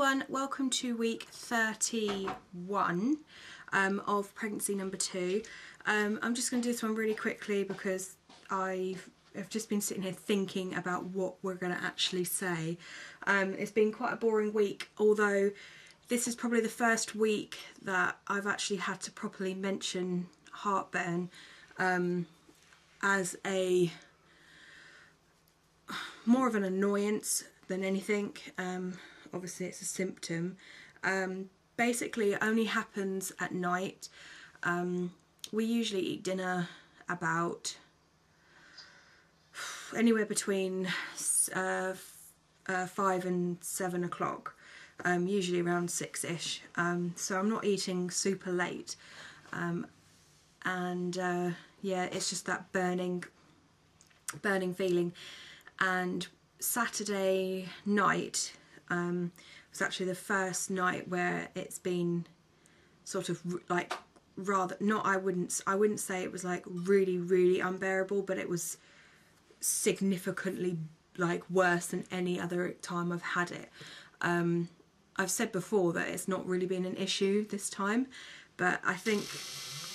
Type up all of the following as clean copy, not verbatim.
everyone, welcome to week 31 of pregnancy number 2. I'm just going to do this one really quickly because I've just been sitting here thinking about what we're going to actually say. It's been quite a boring week, although this is probably the first week that I've actually had to properly mention heartburn as a more of an annoyance than anything. Obviously it's a symptom. Basically it only happens at night. We usually eat dinner about anywhere between 5 and 7 o'clock, usually around 6ish, so I'm not eating super late, and yeah, it's just that burning feeling. And Saturday night was actually the first night where it's been sort of like rather not, I wouldn't say it was like really unbearable, but it was significantly like worse than any other time I've had it. I've said before that it's not really been an issue this time, but I think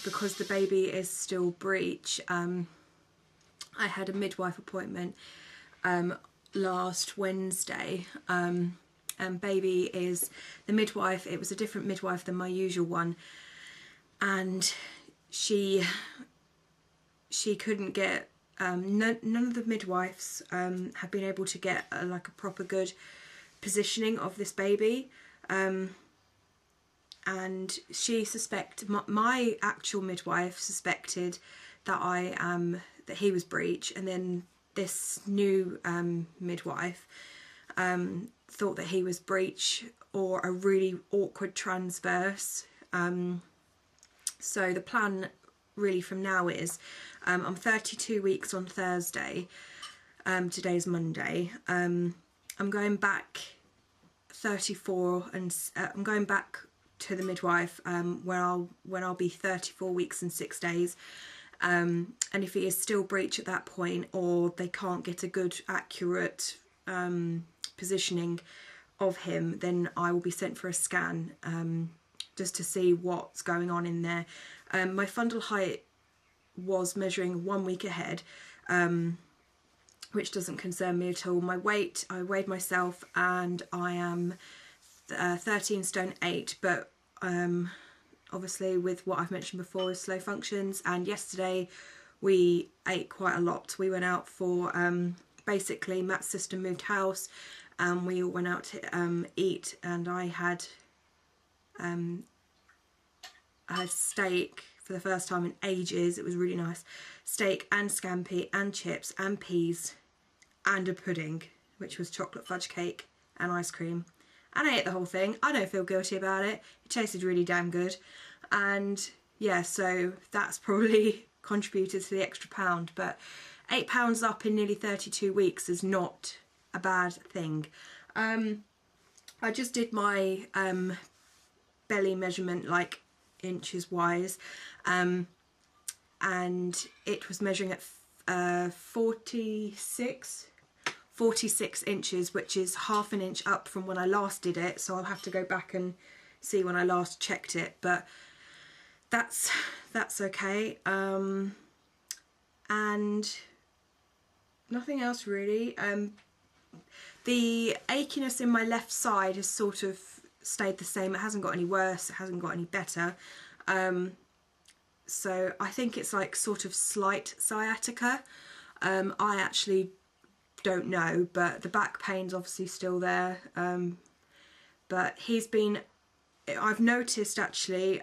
because the baby is still breech, I had a midwife appointment last Wednesday, and baby is the midwife. It was a different midwife than my usual one, and she couldn't get none of the midwives have been able to get like a proper good positioning of this baby, and she my actual midwife suspected that that he was breech, and then this new midwife thought that he was breech or a really awkward transverse. So the plan really from now is I'm 32 weeks on Thursday. Today's Monday. I'm going back 34, and I'm going back to the midwife when I'll be 34 weeks and 6 days. And if he is still breech at that point, or they can't get a good accurate positioning of him, then I will be sent for a scan just to see what's going on in there. My fundal height was measuring 1 week ahead, which doesn't concern me at all. My weight, I weighed myself and I am 13 stone 8, but obviously with what I've mentioned before with slow functions, and yesterday we ate quite a lot. We went out for basically Matt's sister moved house, and we all went out to eat, and I had steak for the first time in ages. It was really nice. Steak and scampi and chips and peas and a pudding, which was chocolate fudge cake and ice cream. And I ate the whole thing. I don't feel guilty about it. It tasted really damn good. And yeah, so that's probably contributed to the extra pound. But 8 pounds up in nearly 32 weeks is not a bad thing. I just did my belly measurement, like inches wise, and it was measuring at 46 inches, which is half an inch up from when I last did it, so I'll have to go back and see when I last checked it, but that's okay. And nothing else really. The achiness in my left side has sort of stayed the same. It hasn't got any worse, it hasn't got any better. So I think it's like sort of slight sciatica. I actually don't know, but the back pain's obviously still there. But I've noticed actually,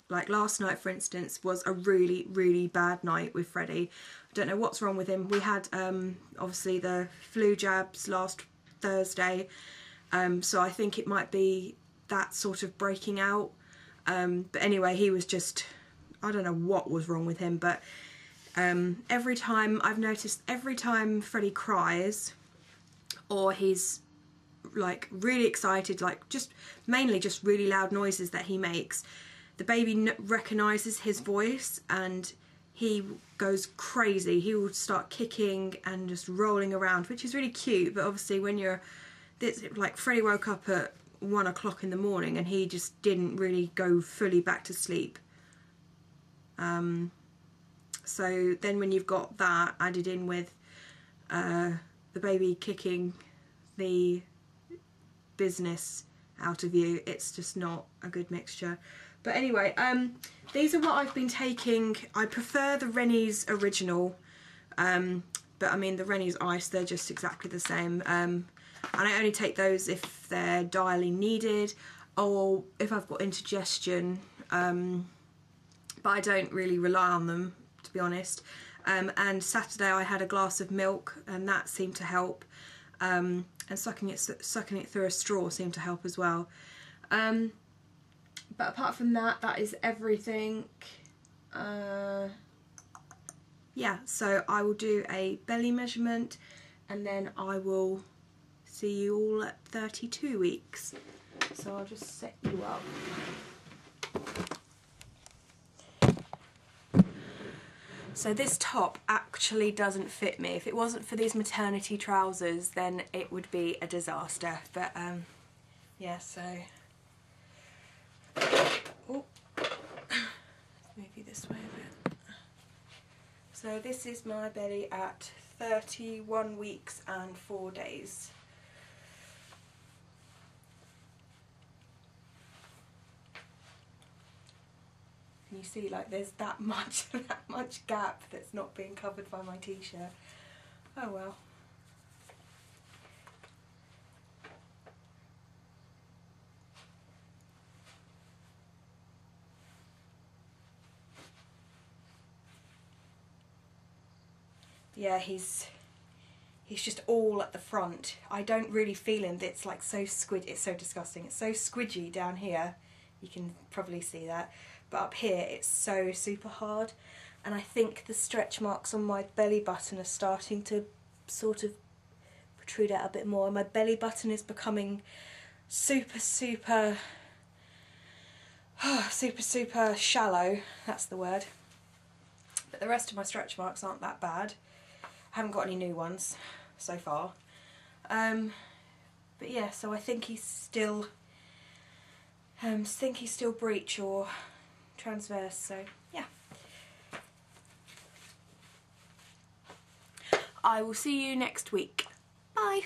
like last night for instance was a really bad night with Freddie. I don't know what's wrong with him. We had obviously the flu jabs last Thursday, so I think it might be that sort of breaking out. But anyway, he was just, I don't know what was wrong with him, but every time Freddie cries or he's like really excited, like mainly just really loud noises that he makes, the baby recognises his voice and he goes crazy. He will start kicking and just rolling around, which is really cute, but obviously when you're like Freddie woke up at 1 o'clock in the morning and he just didn't really go fully back to sleep. So then when you've got that added in with the baby kicking the business out of you, it's just not a good mixture. But anyway, these are what I've been taking. I prefer the Rennie's original, but I mean the Rennie's Ice, they're just exactly the same. And I only take those if they're direly needed or if I've got indigestion, but I don't really rely on them, to be honest. And Saturday I had a glass of milk and that seemed to help, and sucking it through a straw seemed to help as well. But apart from that, that is everything. Yeah, so I will do a belly measurement and then I will see you all at 32 weeks. So I'll just set you up. So this top actually doesn't fit me. If it wasn't for these maternity trousers, then it would be a disaster. But yeah, so oh, move you this way a bit. So this is my belly at 31 weeks and 4 days. And you see, like, there's that much gap that's not being covered by my t-shirt. Oh well. Yeah, he's just all at the front. I don't really feel him. It's like so it's so disgusting. It's so squidgy down here. You can probably see that. But up here it's so super hard, and I think the stretch marks on my belly button are starting to sort of protrude out a bit more. My belly button is becoming super shallow, that's the word. But the rest of my stretch marks aren't that bad. I haven't got any new ones so far. But yeah, so I think he's still breech or transverse, so yeah. I will see you next week. Bye.